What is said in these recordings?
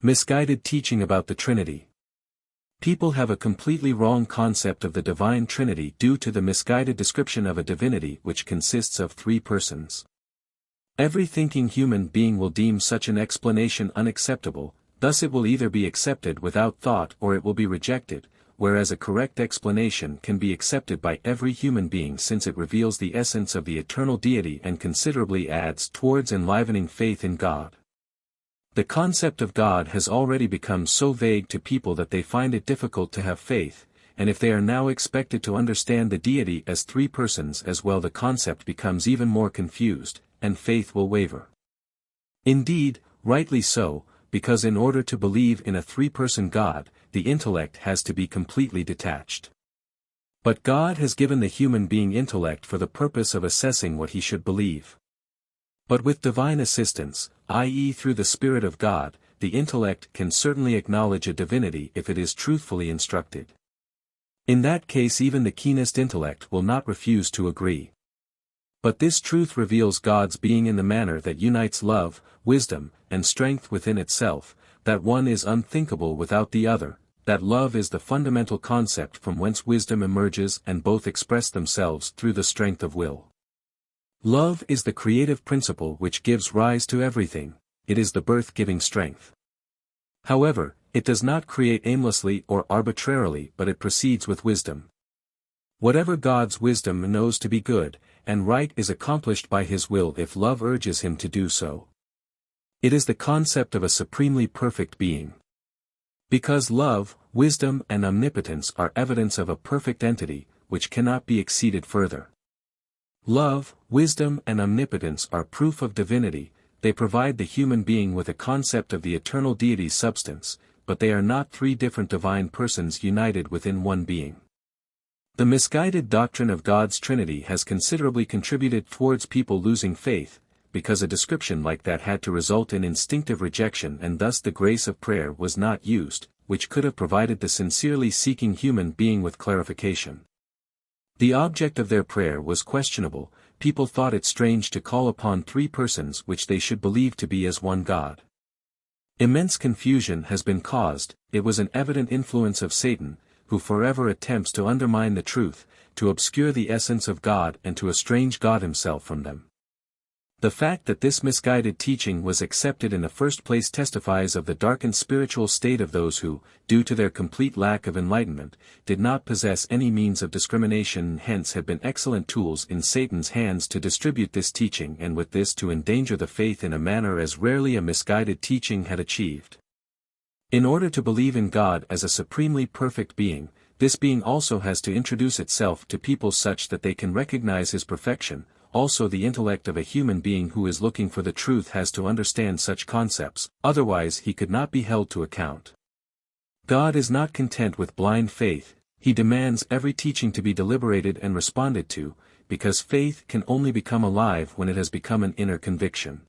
Misguided teaching about the Trinity. People have a completely wrong concept of the divine Trinity due to the misguided description of a divinity which consists of three persons. Every thinking human being will deem such an explanation unacceptable, thus it will either be accepted without thought or it will be rejected, whereas a correct explanation can be accepted by every human being since it reveals the essence of the eternal deity and considerably adds towards enlivening faith in God. The concept of God has already become so vague to people that they find it difficult to have faith, and if they are now expected to understand the deity as three persons as well, the concept becomes even more confused, and faith will waver. Indeed, rightly so, because in order to believe in a three-person God, the intellect has to be completely detached. But God has given the human being intellect for the purpose of assessing what he should believe. But with divine assistance, i.e. through the Spirit of God, the intellect can certainly acknowledge a divinity if it is truthfully instructed. In that case even the keenest intellect will not refuse to agree. But this truth reveals God's being in the manner that unites love, wisdom, and strength within itself, that one is unthinkable without the other, that love is the fundamental concept from whence wisdom emerges and both express themselves through the strength of will. Love is the creative principle which gives rise to everything, it is the birth-giving strength. However, it does not create aimlessly or arbitrarily but it proceeds with wisdom. Whatever God's wisdom knows to be good, and right is accomplished by his will if love urges him to do so. It is the concept of a supremely perfect being. Because love, wisdom and omnipotence are evidence of a perfect entity, which cannot be exceeded further. Love, wisdom and omnipotence are proof of divinity, they provide the human being with a concept of the eternal deity's substance, but they are not three different divine persons united within one being. The misguided doctrine of God's Trinity has considerably contributed towards people losing faith, because a description like that had to result in instinctive rejection and thus the grace of prayer was not used, which could have provided the sincerely seeking human being with clarification. The object of their prayer was questionable, people thought it strange to call upon three persons which they should believe to be as one God. Immense confusion has been caused, it was an evident influence of Satan, who forever attempts to undermine the truth, to obscure the essence of God and to estrange God himself from them. The fact that this misguided teaching was accepted in the first place testifies of the darkened spiritual state of those who, due to their complete lack of enlightenment, did not possess any means of discrimination and hence had been excellent tools in Satan's hands to distribute this teaching and with this to endanger the faith in a manner as rarely a misguided teaching had achieved. In order to believe in God as a supremely perfect being, this being also has to introduce itself to people such that they can recognize his perfection. Also the intellect of a human being who is looking for the truth has to understand such concepts, otherwise he could not be held to account. God is not content with blind faith, he demands every teaching to be deliberated and responded to, because faith can only become alive when it has become an inner conviction.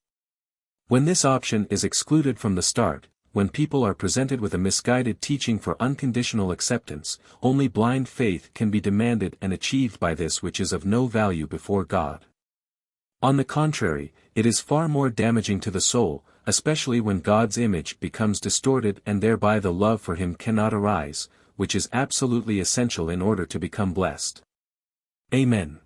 When this option is excluded from the start, when people are presented with a misguided teaching for unconditional acceptance, only blind faith can be demanded and achieved by this which is of no value before God. On the contrary, it is far more damaging to the soul, especially when God's image becomes distorted and thereby the love for him cannot arise, which is absolutely essential in order to become blessed. Amen.